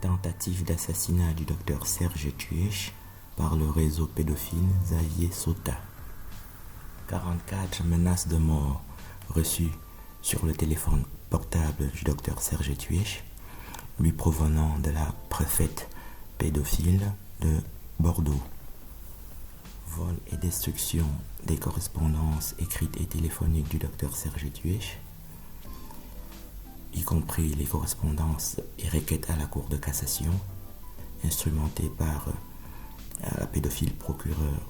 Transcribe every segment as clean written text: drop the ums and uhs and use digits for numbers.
tentative d'assassinat du docteur Serge Tuech par le réseau pédophile Xavier Sota. 44 menaces de mort reçues sur le téléphone portable du docteur Serge Tuech, lui provenant de la préfète pédophile de Bordeaux. Vol et destruction des correspondances écrites et téléphoniques du docteur Serge Tuech, y compris les correspondances et requêtes à la Cour de cassation, instrumentées par la pédophile procureur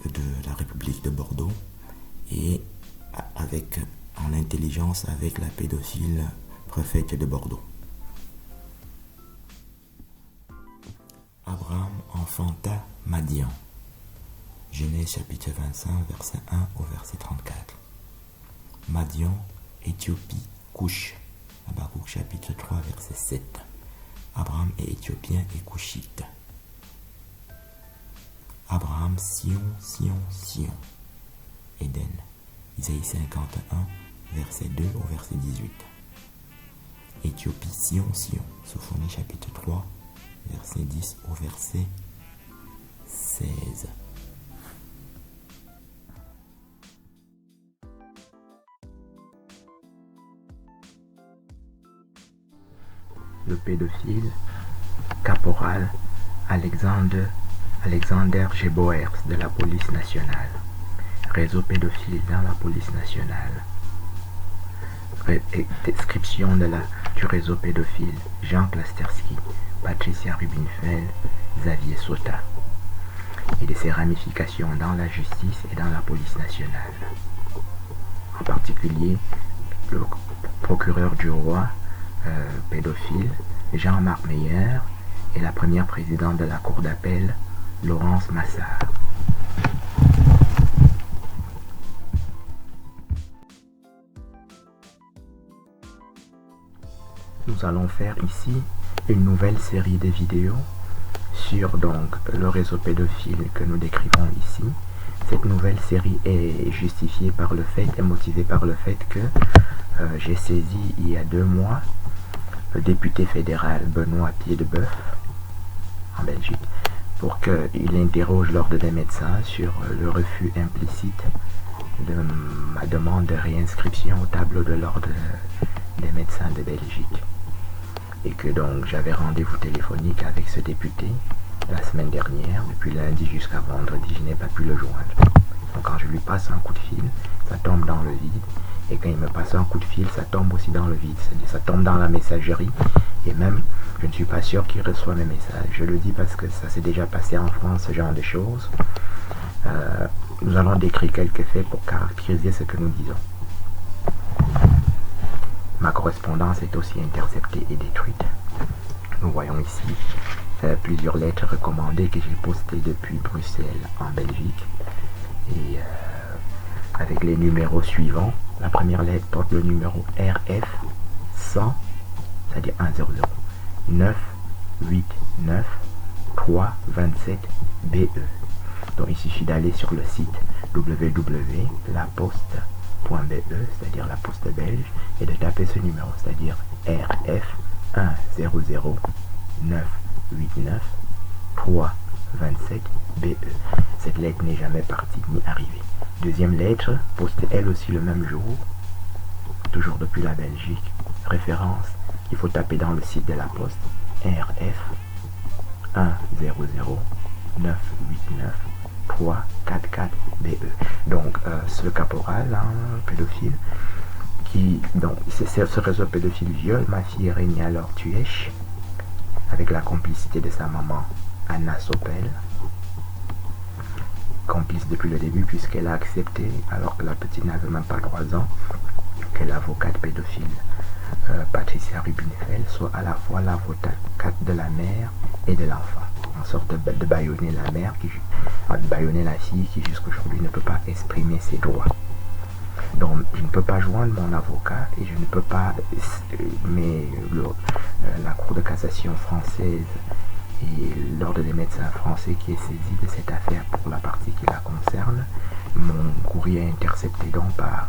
de la République de Bordeaux et en intelligence avec la pédophile préfète de Bordeaux. Abraham enfanta Madian. Genèse chapitre 25, verset 1 au verset 34. Madian, Éthiopie, Couche. Habakkuk chapitre 3, verset 7. Abraham est éthiopien et couchite. Abraham, Sion, Sion, Sion. Éden. Isaïe 51, verset 2 au verset 18. Éthiopie, Sion, Sion. Sophonie chapitre 3, verset 10 au verset 16. Le pédophile, caporal Alexander Geboers de la police nationale. Réseau pédophile dans la police nationale. Description du réseau pédophile. Jean Klasterski, Patricia Rubinfeld, Xavier Sota. Et de ses ramifications dans la justice et dans la police nationale. En particulier, le procureur du roi pédophile, Jean-Marc Meyer, et la première présidente de la cour d'appel, Laurence Massard. Nous allons faire ici une nouvelle série de vidéos sur donc le réseau pédophile que nous décrivons ici. Cette nouvelle série est justifiée par le fait et motivée par le fait que j'ai saisi il y a 2 mois le député fédéral Benoît Pied-de-Boeuf en Belgique pour qu'il interroge l'ordre des médecins sur le refus implicite de ma demande de réinscription au tableau de l'ordre des médecins de Belgique. Et que donc j'avais rendez-vous téléphonique avec ce député la semaine dernière, depuis lundi jusqu'à vendredi, je n'ai pas pu le joindre. Donc quand je lui passe un coup de fil, ça tombe dans le vide. Et quand il me passe un coup de fil, ça tombe aussi dans le vide. C'est-à-dire ça tombe dans la messagerie. Et même, je ne suis pas sûr qu'il reçoit mes messages. Je le dis parce que ça s'est déjà passé en France, ce genre de choses. Nous allons décrire quelques faits pour caractériser ce que nous disons. Ma correspondance est aussi interceptée et détruite. Nous voyons ici plusieurs lettres recommandées que j'ai postées depuis Bruxelles en Belgique. Et avec les numéros suivants. La première lettre porte le numéro RF 100, c'est-à-dire 100 989 327 BE. Donc il suffit d'aller sur le site www.laposte.be, c'est-à-dire la poste belge, et de taper ce numéro, c'est-à-dire RF 100 989 327 BE. Cette lettre n'est jamais partie ni arrivée. Deuxième lettre, postée elle aussi le même jour, toujours depuis la Belgique. Référence, il faut taper dans le site de la poste, RF 100 989 344 BE. Donc, ce caporal, pédophile, ce réseau pédophile viole ma fille Renia Laure Tuech, avec la complicité de sa maman, Anna Sopel, complice depuis le début puisqu'elle a accepté, alors que la petite n'avait même pas 3 ans, que l'avocate pédophile Patricia Rubinfeld soit à la fois l'avocate de la mère et de l'enfant, en sorte de bâillonner la mère, de bâillonner la fille qui jusqu'aujourd'hui ne peut pas exprimer ses droits. Donc je ne peux pas joindre mon avocat et je ne peux pas, mais la Cour de cassation française et l'ordre des médecins français qui est saisi de cette affaire pour la partie qui la concerne, mon courrier est intercepté donc par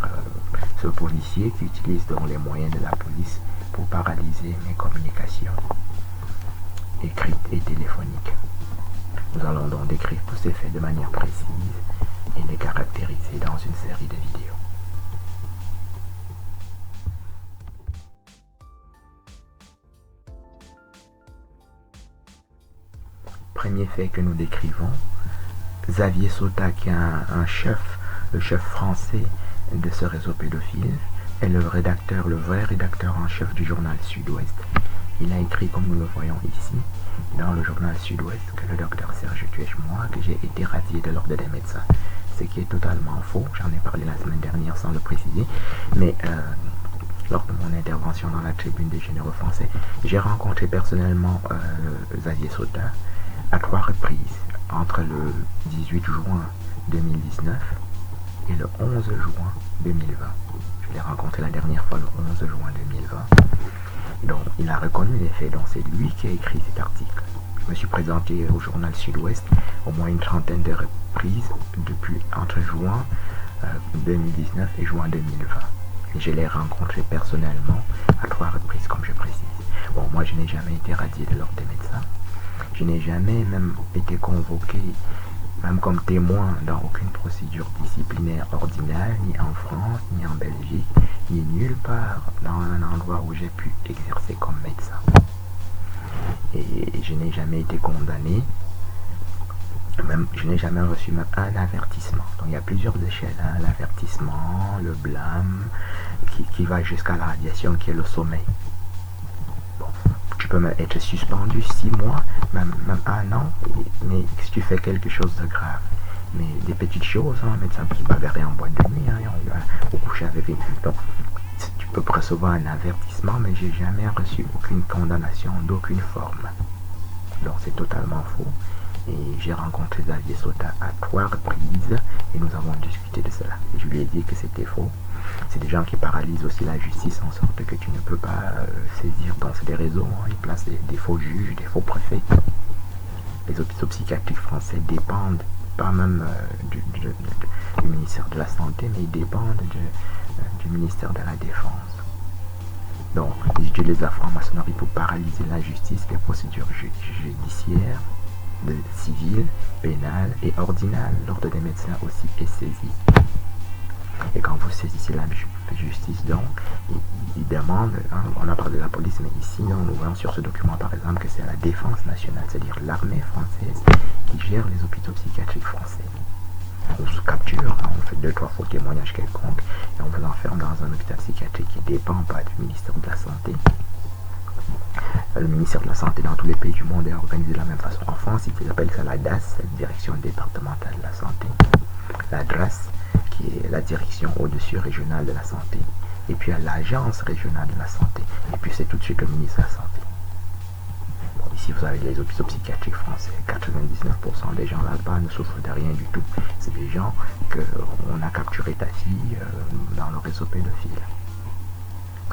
ce policier qui utilise donc les moyens de la police pour paralyser mes communications. écrite et téléphonique. Nous allons donc décrire tous ces faits de manière précise et les caractériser dans une série de vidéos. Premier fait que nous décrivons, Xavier Sautat, qui est un chef, le chef français de ce réseau pédophile, est le vrai rédacteur en chef du journal Sud-Ouest. Il a écrit, comme nous le voyons ici, dans le journal Sud-Ouest, que le docteur Serge Tuèche-Moi, que j'ai été radié de l'ordre des médecins. Ce qui est totalement faux, j'en ai parlé la semaine dernière sans le préciser, mais lors de mon intervention dans la tribune des généraux français, j'ai rencontré personnellement Xavier Sautat à 3 reprises, entre le 18 juin 2019 et le 11 juin 2020. Je l'ai rencontré la dernière fois le 11 juin 2020. Donc, il a reconnu les faits, donc c'est lui qui a écrit cet article. Je me suis présenté au journal Sud-Ouest au moins une trentaine de reprises depuis entre juin 2019 et juin 2020. Et je l'ai rencontré personnellement à 3 reprises, comme je précise. Bon, moi, je n'ai jamais été radié de l'ordre des médecins. Je n'ai jamais même été convoqué, même comme témoin, dans aucune procédure disciplinaire ordinaire, ni en France, ni en Belgique, ni nulle part dans un endroit où j'ai pu exercer comme médecin. Et je n'ai jamais été condamné, même, je n'ai jamais reçu même un avertissement. Donc il y a plusieurs échelles, hein, l'avertissement, le blâme, qui va jusqu'à la radiation, qui est le sommet. Tu peux même être suspendu 6 mois, même 1 an, mais si tu fais quelque chose de grave. Mais des petites choses, hein, un médecin qui bagarrait en boîte de nuit, hein, on coucher avec lui. Donc, tu peux recevoir un avertissement, mais j'ai jamais reçu aucune condamnation d'aucune forme. Donc c'est totalement faux. Et j'ai rencontré Xavier Sautat à 3 reprises et nous avons discuté de cela. Et je lui ai dit que c'était faux. C'est des gens qui paralysent aussi la justice en sorte que tu ne peux pas saisir. Donc c'est des réseaux, hein, ils placent des faux juges, des faux préfets. Les hôpitaux psychiatriques français dépendent pas même du ministère de la Santé, mais ils dépendent du ministère de la Défense. Donc ils utilisent la franc-maçonnerie pour paralyser la justice, les procédures judiciaires, civiles, pénales et ordinales. L'ordre des médecins aussi est saisi. Et quand vous saisissez la justice, donc, il demande, hein, on a parlé de la police, mais ici, nous voyons sur ce document, par exemple, que c'est la défense nationale, c'est-à-dire l'armée française, qui gère les hôpitaux psychiatriques français. On se capture, hein, on fait 2-3 faux témoignages quelconques, et on vous enferme dans un hôpital psychiatrique qui ne dépend pas du ministère de la Santé. Le ministère de la Santé dans tous les pays du monde est organisé de la même façon. En France, ils appellent ça la DAS, la Direction départementale de la santé. La DRAS, qui est la direction au-dessus régionale de la santé. Et puis à l'agence régionale de la santé. Et puis c'est tout de suite le ministre de la Santé. Bon, ici vous avez les hôpitaux psychiatriques français. 99% des gens là-bas ne souffrent de rien du tout. C'est des gens qu'on a capturé ta fille dans le réseau pédophile.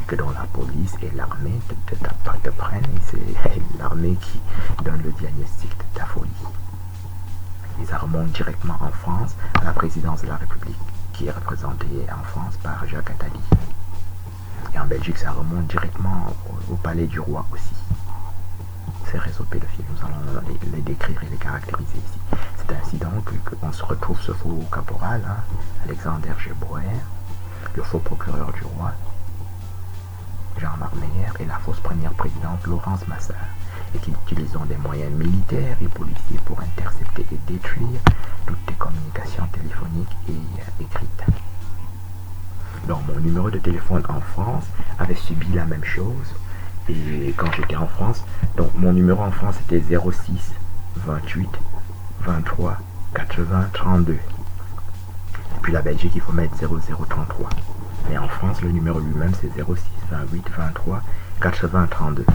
Que dans la police et l'armée te prennent, et c'est l'armée qui donne le diagnostic de ta folie. Et ça remonte directement en France à la présidence de la République, qui est représentée en France par Jacques Attali. Et en Belgique, ça remonte directement au palais du roi aussi. Ces réseaux pédophiles, nous allons les décrire et les caractériser ici. C'est ainsi donc qu'on se retrouve ce faux caporal, hein, Alexander Gebauer, le faux procureur du roi, Jean-Marc Meyer, et la fausse première présidente Laurence Massard, et qui utilisent des moyens militaires et policiers pour intercepter et détruire toutes les communications téléphoniques et écrites. Donc mon numéro de téléphone en France avait subi la même chose, et quand j'étais en France, donc mon numéro en France était 06 28 23 80 32. Et puis la Belgique, il faut mettre 0033. Mais en France, le numéro lui-même, c'est 06 28 23 80 32.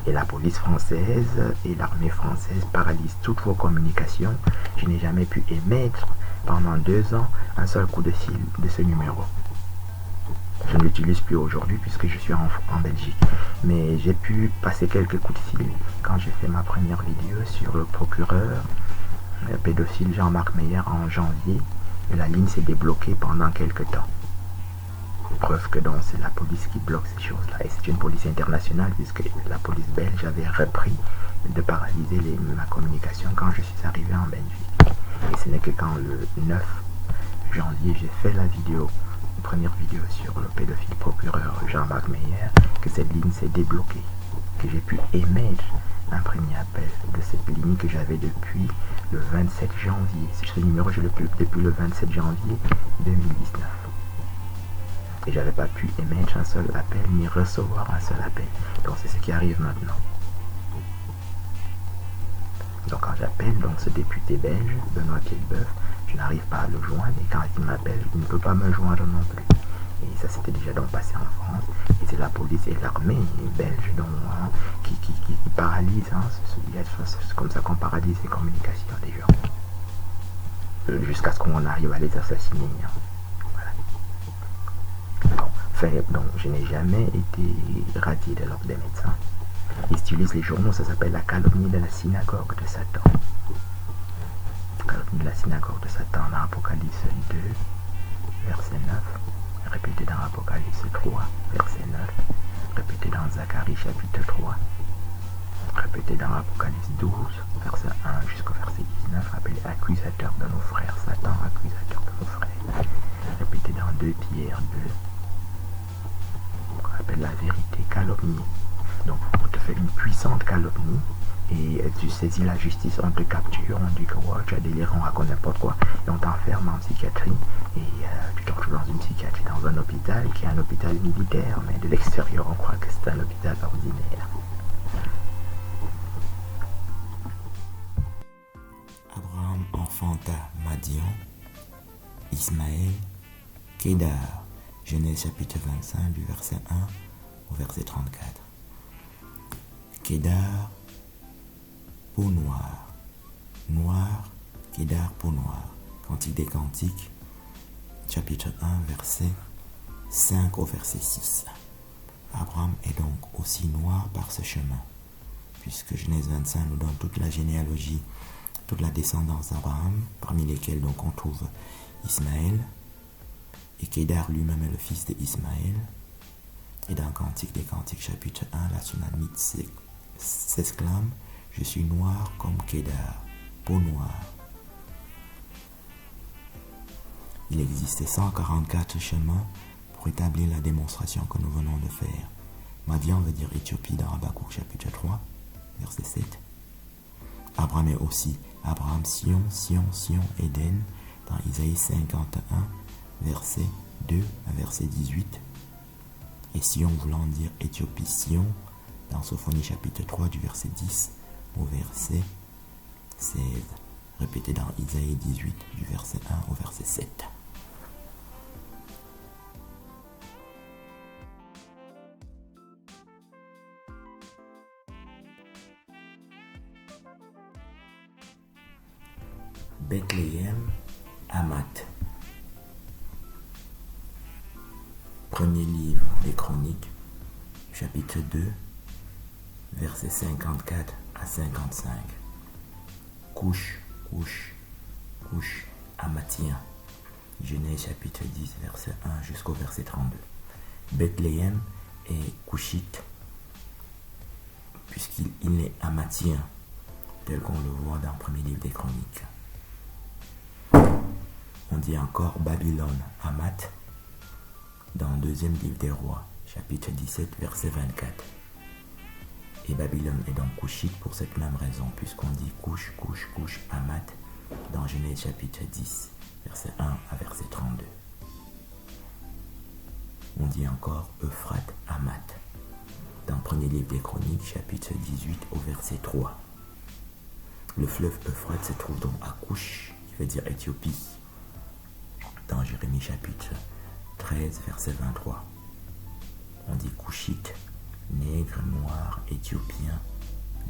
Et la police française et l'armée française paralysent toutes vos communications. Je n'ai jamais pu émettre pendant 2 ans un seul coup de fil de ce numéro. Je ne l'utilise plus aujourd'hui puisque je suis en Belgique. Mais j'ai pu passer quelques coups de fil quand j'ai fait ma première vidéo sur le procureur pédophile Jean-Marc Meyer en janvier. Et la ligne s'est débloquée pendant quelques temps. Preuve que donc c'est la police qui bloque ces choses-là. Et c'est une police internationale puisque la police belge avait repris de paralyser ma communication quand je suis arrivé en Belgique. Et ce n'est que quand le 9 janvier, j'ai fait la première vidéo sur le pédophile procureur Jean-Marc Meyer, que cette ligne s'est débloquée, que j'ai pu émettre un premier appel de cette ligne que j'avais depuis le 27 janvier. Ce numéro, je l'ai depuis le 27 janvier 2019. Et j'avais pas pu émettre un seul appel ni recevoir un seul appel. Donc c'est ce qui arrive maintenant. Donc quand j'appelle donc ce député belge, Benoît Piedboeuf, je n'arrive pas à le joindre, et quand il m'appelle, il ne peut pas me joindre non plus. Et ça s'était déjà donc passé en France, et c'est la police et l'armée belge donc, qui paralyse, c'est comme ça qu'on paralyse les communications des gens, jusqu'à ce qu'on arrive à les assassiner. Voilà. Donc je n'ai jamais été radié de l'ordre des médecins. Ils utilisent les journaux, ça s'appelle la calomnie de la synagogue de Satan. Calomnie de la synagogue de Satan dans Apocalypse 2, verset 9, répété dans Apocalypse 3, verset 9, répété dans Zacharie chapitre 3, répété dans Apocalypse 12, verset 1 jusqu'au verset 19, appelé accusateur de nos frères, Satan, accusateur de nos frères, répété dans 2 Pierre 2, qu'on appelle la vérité, calomnie. Donc, on te fait une puissante calomnie et tu saisis la justice, on te capture, on dit que wow, tu as déliré, on raconte n'importe quoi et on t'enferme en psychiatrie et tu te retrouves dans une psychiatrie, dans un hôpital qui est un hôpital militaire, mais de l'extérieur on croit que c'est un hôpital ordinaire. Abraham enfanta Madian, Ismaël, Kédar, Genèse chapitre 25 du verset 1 au verset 34. Kédar, peau noire, noir, Kédar, peau noire. Cantique des Cantiques, chapitre 1, verset 5 au verset 6. Abraham est donc aussi noir par ce chemin, puisque Genèse 25 nous donne toute la généalogie, toute la descendance d'Abraham, parmi lesquels donc on trouve Ismaël, et Kédar lui-même est le fils d'Ismaël. Et dans Cantique des Cantiques, chapitre 1, la Sunamite s'exclame « Je suis noir comme Kédar, peau noire ». Il existait 144 chemins pour établir la démonstration que nous venons de faire. Madian veut dire Éthiopie dans Habakkuk chapitre 3, verset 7. Abraham est aussi Abraham, Sion, Sion, Sion, Éden dans Isaïe 51, verset 2 à verset 18. Et Sion voulant dire Éthiopie, Sion, dans Sophonie chapitre 3 du verset 10 au verset 16, répété dans Isaïe 18 du verset 1 au verset 7. Bethléem, Hamath. Premier livre des Chroniques, chapitre 2, versets 54 à 55. Couche, couche, couche, Hamathien. Genèse chapitre 10, verset 1 jusqu'au verset 32. Bethléem est couchite, puisqu'il est Hamathien, tel qu'on le voit dans le premier livre des Chroniques. On dit encore Babylone, Hamath, dans le deuxième livre des Rois, chapitre 17, verset 24. Et Babylone est donc couchite pour cette même raison, puisqu'on dit couche, couche, couche, Hamath, dans Genèse chapitre 10, verset 1 à verset 32. On dit encore Euphrate, Hamath, dans le premier livre des Chroniques, chapitre 18 au verset 3. Le fleuve Euphrate se trouve donc à Couche, qui veut dire Éthiopie, dans Jérémie chapitre 13, verset 23. On dit couchite, nègre, noir, éthiopien,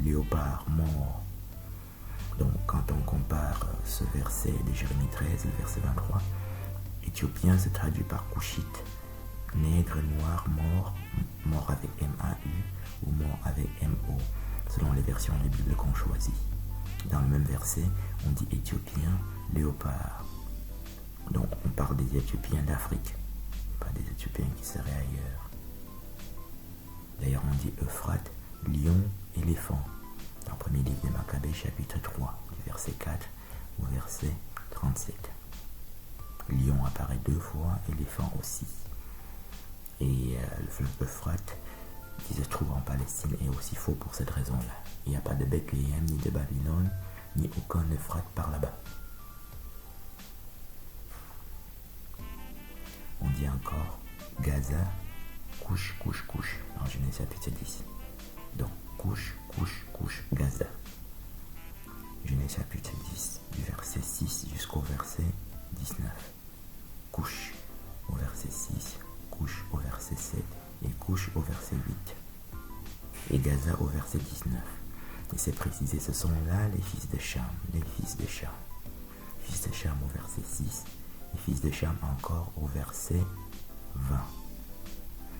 léopard, mort. Donc quand on compare ce verset de Jérémie 13, le verset 23, éthiopien se traduit par couchite, nègre, noir, mort, mort avec M-A-U ou mort avec M-O, selon les versions de la Bible qu'on choisit. Dans le même verset, on dit éthiopien, léopard. Donc on parle des Éthiopiens d'Afrique, pas des Éthiopiens qui seraient ailleurs. D'ailleurs on dit Euphrate, lion, éléphant, dans premier livre de Maccabée, chapitre 3, du verset 4 au verset 37. Lion apparaît 2 fois, éléphant aussi. Et le fleuve Euphrate, qui se trouve en Palestine, est aussi faux pour cette raison-là. Il n'y a pas de Bethléem, ni de Babylone, ni aucun Euphrate par là-bas. On dit encore Gaza, couche, couche, couche, en Genèse chapitre 10. Donc, couche, couche, couche, Gaza. Genèse chapitre 10, du verset 6 jusqu'au verset 19. Couche au verset 6, couche au verset 7 et couche au verset 8. Et Gaza au verset 19. Et c'est précisé, ce sont là les fils de Cham, les fils de Cham. Fils de Cham au verset 6 et fils de Cham encore au verset 20.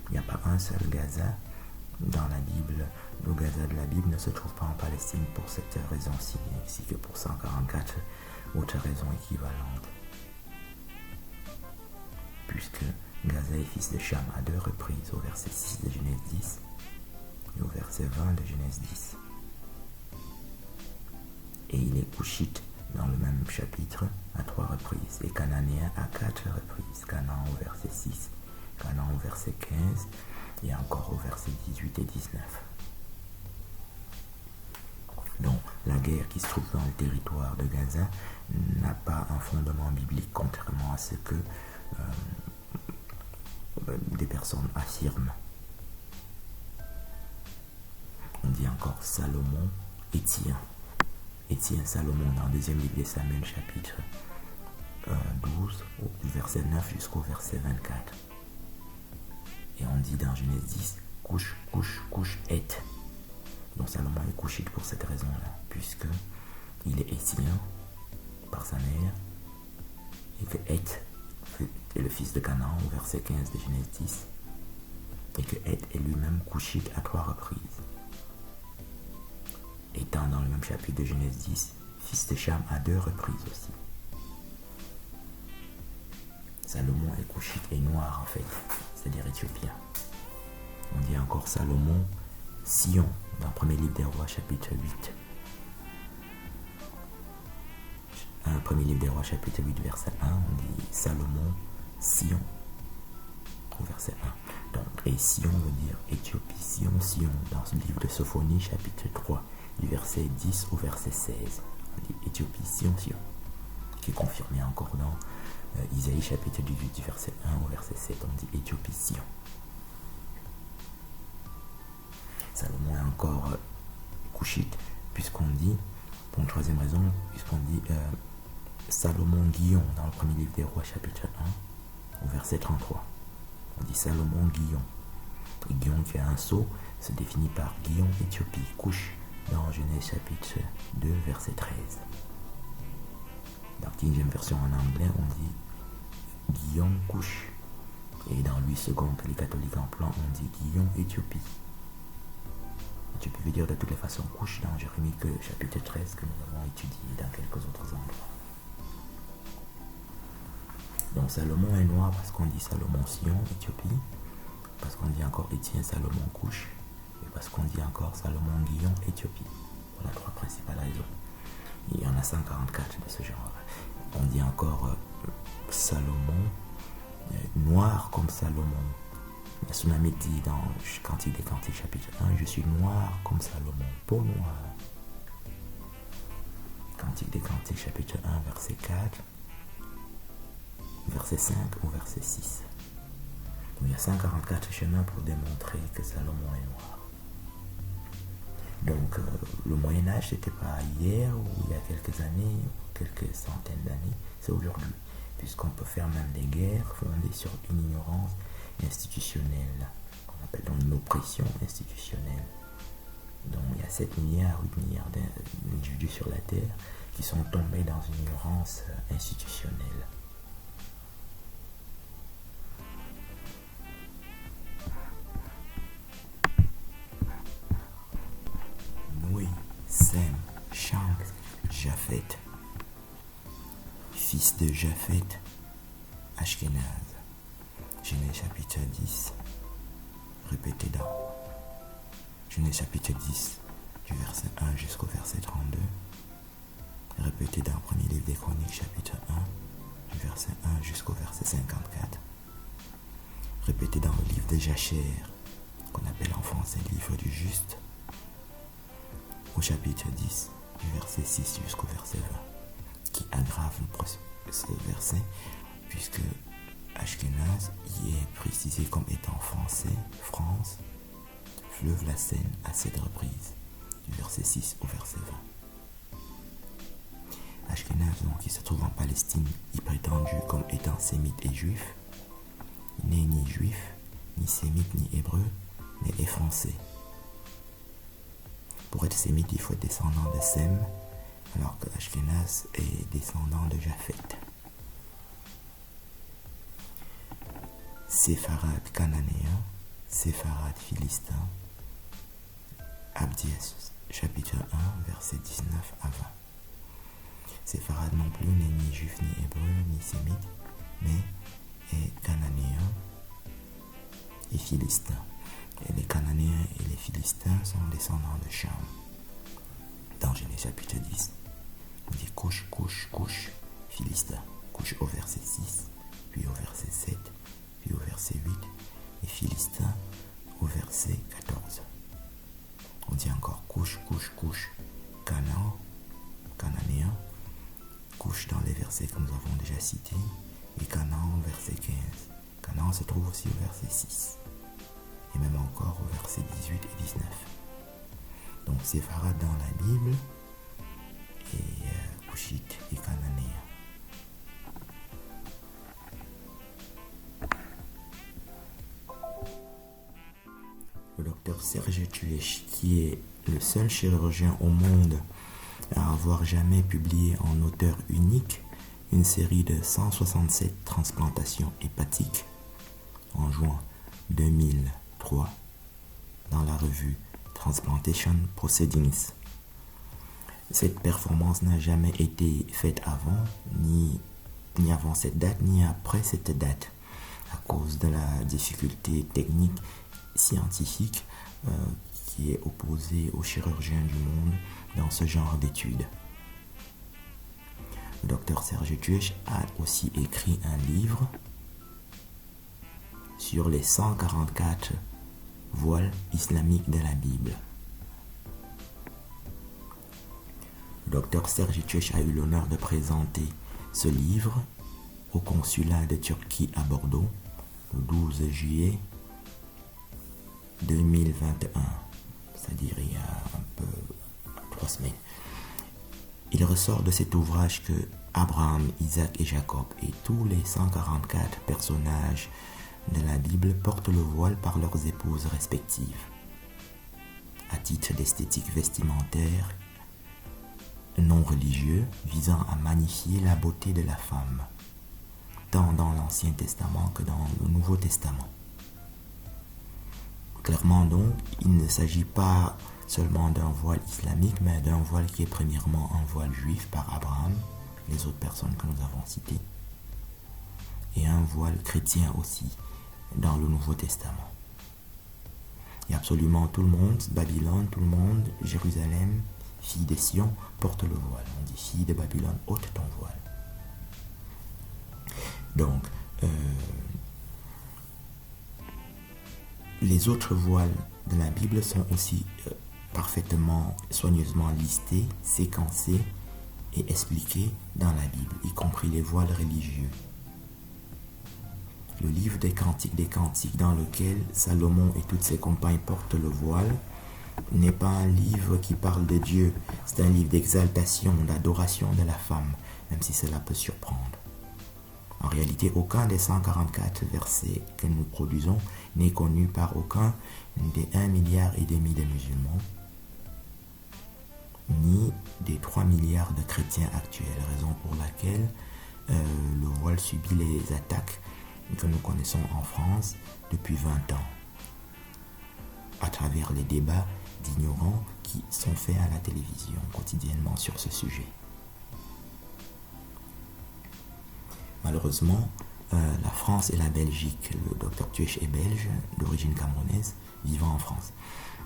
Il n'y a pas un seul Gaza dans la Bible. Le Gaza de la Bible ne se trouve pas en Palestine pour cette raison-ci, ainsi que pour 144 autres raisons équivalentes. Puisque Gaza est fils de Cham à 2 reprises, au verset 6 de Genèse 10 et au verset 20 de Genèse 10. Et il est couchite dans le même chapitre à 3 reprises, et cananéen à 4 reprises. Canaan au verset 6, Canaan au verset 15, et encore au verset 18 et 19. Donc, la guerre qui se trouve dans le territoire de Gaza n'a pas un fondement biblique, contrairement à ce que des personnes affirment. On dit encore Salomon, Étienne. Étienne, Salomon, dans le deuxième livre de Samuel, chapitre 12, du verset 9 jusqu'au verset 24. Et on dit dans Genèse 10, couche, couche, couche, et. Donc Salomon est couchite pour cette raison-là, puisque il est Étien par sa mère, et que Et est le fils de Canaan, au verset 15 de Genèse 10, et que Et est lui-même couchite à 3 reprises. Étant dans le même chapitre de Genèse 10, fils de Cham à 2 reprises aussi. Salomon est couchite et noir en fait, c'est-à-dire éthiopien. On dit encore Salomon, Sion, dans le premier livre des rois, chapitre 8. Premier livre des rois, chapitre 8, verset 1, on dit Salomon, Sion, au verset 1. Donc, et Sion veut dire Éthiopie, Sion, Sion, dans ce livre de Sophonie, chapitre 3, du verset 10 au verset 16. On dit Éthiopie, Sion, Sion, qui est confirmé encore dans Isaïe, chapitre 18, du verset 1 au verset 7. On dit Éthiopie, Sion. Salomon est encore couchite, puisqu'on dit, pour une troisième raison, puisqu'on dit Salomon Guillon dans le premier livre des rois, chapitre 1, au verset 33. On dit Salomon Guillon. Et Guillon qui a un sceau se définit par Guillon Éthiopie, couche, dans Genèse chapitre 2, verset 13. Dans la King James version en anglais, on dit Guillon couche. Et dans Louis II, que les catholiques emploient, on dit Guillon Éthiopie. Éthiopie veut dire de toutes les façons couche dans Jérémie chapitre 13 que nous avons étudié dans quelques autres endroits. Donc Salomon est noir parce qu'on dit Salomon Sion, Éthiopie, parce qu'on dit encore Étienne Salomon couche, et parce qu'on dit encore Salomon Guillon, Éthiopie. Voilà 3 principales raisons. Il y en a 144 de ce genre. On dit encore Salomon, noir comme Salomon. Tsunami dit dans Cantique des Cantiques chapitre 1, je suis noir comme Salomon, peau noire. Cantique des Cantiques chapitre 1, verset 4, verset 5 au verset 6. Donc, il y a 144 chemins pour démontrer que Salomon est noir. Donc le Moyen-Âge, c'était pas hier ou il y a quelques années, quelques centaines d'années, c'est aujourd'hui. Puisqu'on peut faire même des guerres fondées sur une ignorance institutionnelle, qu'on appelle donc une oppression institutionnelle. Donc il y a 7 milliards, 8 milliards d'individus sur la Terre qui sont tombés dans une ignorance institutionnelle. Noé, Sem, Cham, Japheth, fils de Japheth, Ashkenaz. Genèse chapitre 10, répété dans Genèse chapitre 10, du verset 1 jusqu'au verset répété dans le premier livre des Chroniques, chapitre 1, du verset 1 jusqu'au verset 54. Répété dans le livre de Jachère, qu'on appelle en français le livre du juste, au chapitre 10, du verset 6 jusqu'au verset 20, qui aggrave ce verset, puisque Ashkenaz y est précisé comme étant français, France, fleuve la Seine à 7 reprises, du verset 6 au verset 20. Ashkenaz, donc, qui se trouve en Palestine, y prétendu comme étant sémite et juif, n'est ni juif, ni sémite, ni hébreu, mais est français. Pour être sémite, il faut être descendant de Sem, alors que Ashkenaz est descendant de Japhet. Séfarade cananéen, Séfarade philistin, Abdias, chapitre 1, verset 19 à 20. Séfarade non plus n'est ni juif, ni hébreu, ni sémite, mais est cananéen et philistin. Et les Cananéens et les Philistins sont descendants de Cham. Dans Genèse chapitre 10, on dit couche, couche, couche, Philistin. Couche au verset 6, puis au verset 7, puis au verset 8, et Philistin au verset 14. On dit encore couche, couche, couche, Canaan, Cananéen, couche dans les versets que nous avons déjà cités, et Canaan au verset 15. Canaan se trouve aussi au verset 6. Et même encore au verset 18 et 19. Donc Séfarade dans la Bible et Couchite et Cananéen. Le docteur Serge Tuech, qui est le seul chirurgien au monde à avoir jamais publié en auteur unique une série de 167 transplantations hépatiques en juin 2003 dans la revue Transplantation Proceedings. Cette performance n'a jamais été faite avant, ni avant cette date, ni après cette date, à cause de la difficulté technique scientifique qui est opposée aux chirurgiens du monde dans ce genre d'études. Le docteur Serge Tuech a aussi écrit un livre sur les 144 voiles islamiques de la Bible. Le docteur Serge Tuech a eu l'honneur de présenter ce livre au consulat de Turquie à Bordeaux le 12 juillet 2021, c'est-à-dire il y a un peu 3 semaines. Il ressort de cet ouvrage que Abraham, Isaac et Jacob et tous les 144 personnages de la Bible portent le voile par leurs épouses respectives, à titre d'esthétique vestimentaire non religieux visant à magnifier la beauté de la femme, tant dans l'Ancien Testament que dans le Nouveau Testament. Clairement donc, il ne s'agit pas seulement d'un voile islamique, mais d'un voile qui est premièrement un voile juif par Abraham, les autres personnes que nous avons citées, et un voile chrétien aussi dans le Nouveau Testament. Et absolument tout le monde, Babylone, tout le monde, Jérusalem, fille de Sion, porte le voile. On dit fille de Babylone, ôte ton voile. Donc, les autres voiles de la Bible sont aussi parfaitement, soigneusement listés, séquencés et expliqués dans la Bible, y compris les voiles religieux. Le livre des Cantiques dans lequel Salomon et toutes ses compagnes portent le voile n'est pas un livre qui parle de Dieu, c'est un livre d'exaltation, d'adoration de la femme, même si cela peut surprendre. En réalité, aucun des 144 versets que nous produisons n'est connu par aucun des 1,5 milliard de musulmans, ni des 3 milliards de chrétiens actuels, raison pour laquelle le voile subit les attaques que nous connaissons en France depuis 20 ans, à travers les débats d'ignorants qui sont faits à la télévision quotidiennement sur ce sujet. Malheureusement, la France et la Belgique, le docteur Tuech est belge, d'origine camerounaise, vivant en France.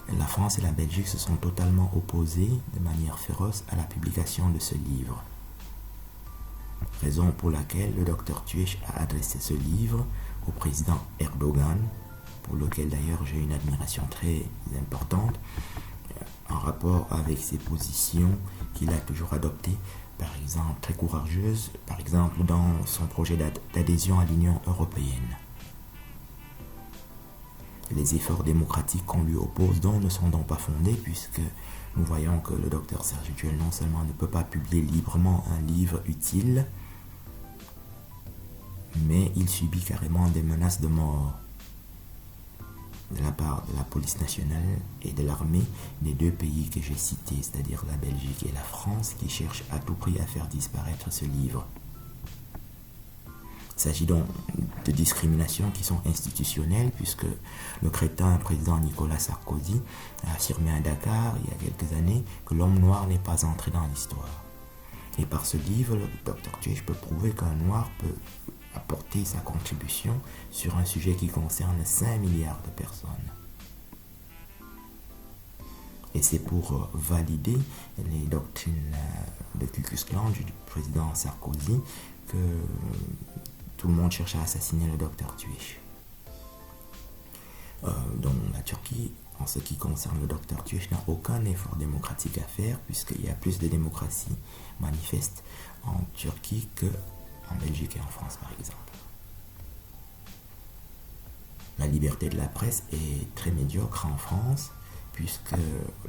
La France et la Belgique se sont totalement opposés de manière féroce à la publication de ce livre. raison pour laquelle le docteur Tuech a adressé ce livre au président Erdogan, pour lequel d'ailleurs j'ai une admiration très importante, en rapport avec ses positions qu'il a toujours adoptées, par exemple très courageuses, par exemple dans son projet d'adhésion à l'Union européenne. Les efforts démocratiques qu'on lui oppose donc ne sont donc pas fondés, puisque nous voyons que le docteur Serge Tuech non seulement ne peut pas publier librement un livre utile, mais il subit carrément des menaces de mort de la part de la police nationale et de l'armée des deux pays que j'ai cités, c'est-à-dire la Belgique et la France, qui cherchent à tout prix à faire disparaître ce livre. Il s'agit donc de discriminations qui sont institutionnelles, puisque le crétin président Nicolas Sarkozy a affirmé à Dakar, il y a quelques années, que l'homme noir n'est pas entré dans l'histoire. Et par ce livre, le docteur Tuech peut prouver qu'un noir peut apporter sa contribution sur un sujet qui concerne 5 milliards de personnes. Et c'est pour valider les doctrines de Ku Klux Klan du président Sarkozy que tout le monde cherche à assassiner le docteur Tuech. Donc la Turquie, en ce qui concerne le docteur Tuech, n'a aucun effort démocratique à faire, puisqu'il y a plus de démocratie manifeste en Turquie qu'en Belgique et en France, par exemple. La liberté de la presse est très médiocre en France, puisque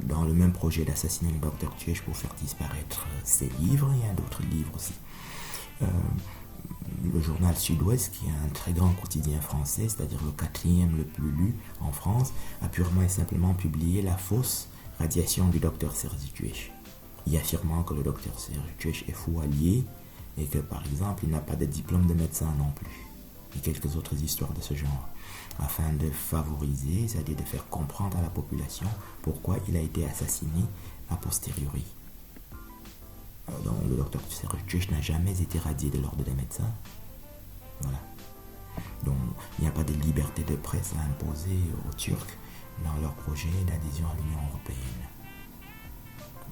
dans le même projet d'assassiner le docteur Tuech pour faire disparaître ses livres, il y a d'autres livres aussi. Le journal Sud-Ouest, qui est un très grand quotidien français, c'est-à-dire le 4e le plus lu en France, a purement et simplement publié la fausse radiation du docteur Serge Tuech, y affirmant que le docteur Serge Tuech est fou allié et que, par exemple, il n'a pas de diplôme de médecin non plus, et quelques autres histoires de ce genre, afin de favoriser, c'est-à-dire de faire comprendre à la population pourquoi il a été assassiné a posteriori. Donc, le docteur Serge Tuech n'a jamais été radié de l'ordre des médecins. Voilà. Donc, il n'y a pas de liberté de presse à imposer aux Turcs dans leur projet d'adhésion à l'Union européenne.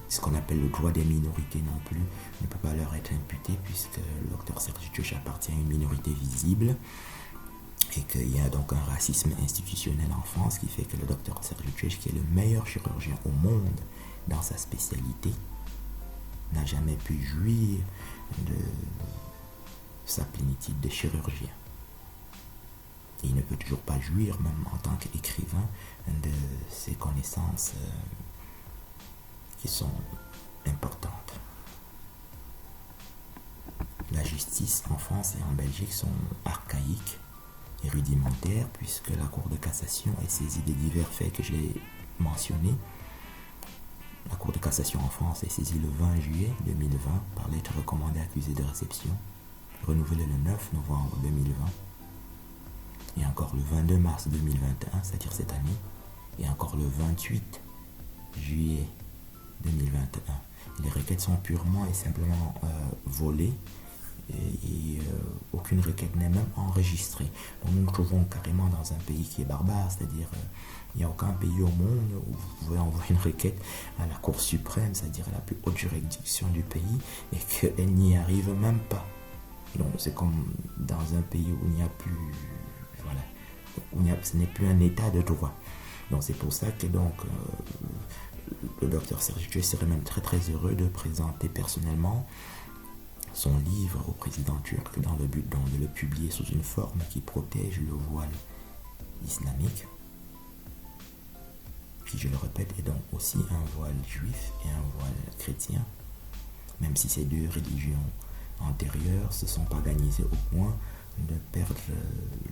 Ce qu'on appelle le droit des minorités non plus ne peut pas leur être imputé, puisque le docteur Serge Tuech appartient à une minorité visible et qu'il y a donc un racisme institutionnel en France qui fait que le docteur Serge Tuech, qui est le meilleur chirurgien au monde dans sa spécialité, n'a jamais pu jouir de sa plénitude de chirurgien. Et il ne peut toujours pas jouir, même en tant qu'écrivain, de ses connaissances qui sont importantes. La justice en France et en Belgique sont archaïques et rudimentaires, puisque la Cour de cassation est saisie des divers faits que j'ai mentionnés. La Cour de cassation en France est saisie le 20 juillet 2020 par lettre recommandée accusée de réception, renouvelée le 9 novembre 2020, et encore le 22 mars 2021, c'est-à-dire cette année, et encore le 28 juillet 2021. Les requêtes sont purement et simplement volées, et aucune requête n'est même enregistrée. Donc nous nous trouvons carrément dans un pays qui est barbare, c'est-à-dire il n'y a aucun pays au monde où vous pouvez envoyer une requête à la Cour suprême, c'est-à-dire à la plus haute juridiction du pays, et qu'elle n'y arrive même pas. Donc c'est comme dans un pays où il n'y a plus, voilà, ce n'est plus un état de droit. Donc c'est pour ça que donc le docteur Serge Tuech serait même très très heureux de présenter personnellement son livre au président turc dans le but donc de le publier sous une forme qui protège le voile islamique, qui, je le répète, est donc aussi un voile juif et un voile chrétien, même si ces deux religions antérieures se sont paganisées au point de perdre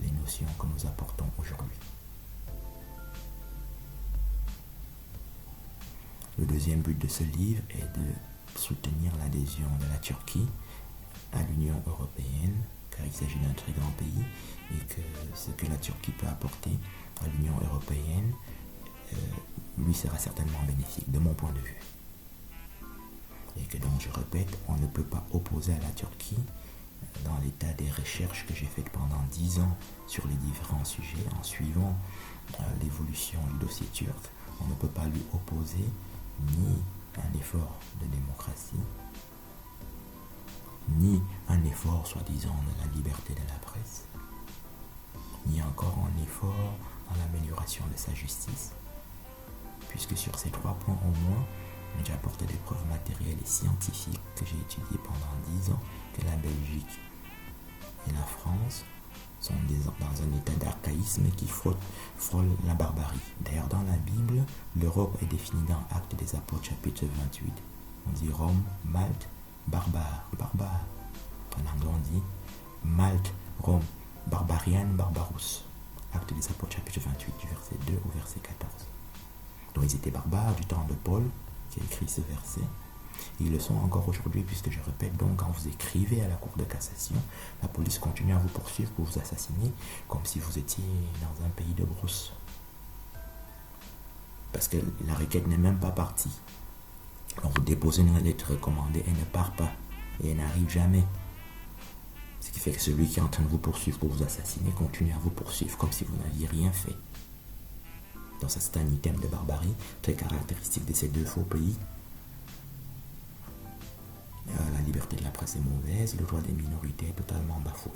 les notions que nous apportons aujourd'hui. Le deuxième but de ce livre est de soutenir l'adhésion de la Turquie à l'Union européenne, car il s'agit d'un très grand pays et que ce que la Turquie peut apporter à l'Union européenne lui sera certainement bénéfique de mon point de vue. Et que donc, je répète, on ne peut pas opposer à la Turquie, dans l'état des recherches que j'ai faites pendant 10 ans sur les différents sujets, en suivant l'évolution du dossier turc, on ne peut pas lui opposer ni un effort de démocratie, ni un effort soi-disant de la liberté de la presse, ni encore un effort dans l'amélioration de sa justice, puisque sur ces 3 points au moins, j'apporte des preuves matérielles et scientifiques que j'ai étudiées pendant 10 ans, que la Belgique et la France sont dans un état d'archaïsme qui frôle la barbarie. D'ailleurs, dans la Bible, l'Europe est définie dans Actes des Apôtres, chapitre 28. On dit Rome, Malte, barbare. En anglais, on dit Malte, Rome, barbarian, barbarus. Actes des Apôtres, chapitre 28, du verset 2 au verset 14. Donc, ils étaient barbares du temps de Paul, qui a écrit ce verset. Et ils le sont encore aujourd'hui, puisque je répète, donc quand vous écrivez à la Cour de cassation, la police continue à vous poursuivre pour vous assassiner, comme si vous étiez dans un pays de brousse. Parce que la requête n'est même pas partie. Donc vous déposez une lettre recommandée, elle ne part pas, et elle n'arrive jamais. Ce qui fait que celui qui est en train de vous poursuivre pour vous assassiner continue à vous poursuivre, comme si vous n'aviez rien fait. Donc ça, c'est un item de barbarie, très caractéristique de ces 2 faux pays. La liberté de la presse est mauvaise, le droit des minorités est totalement bafoué.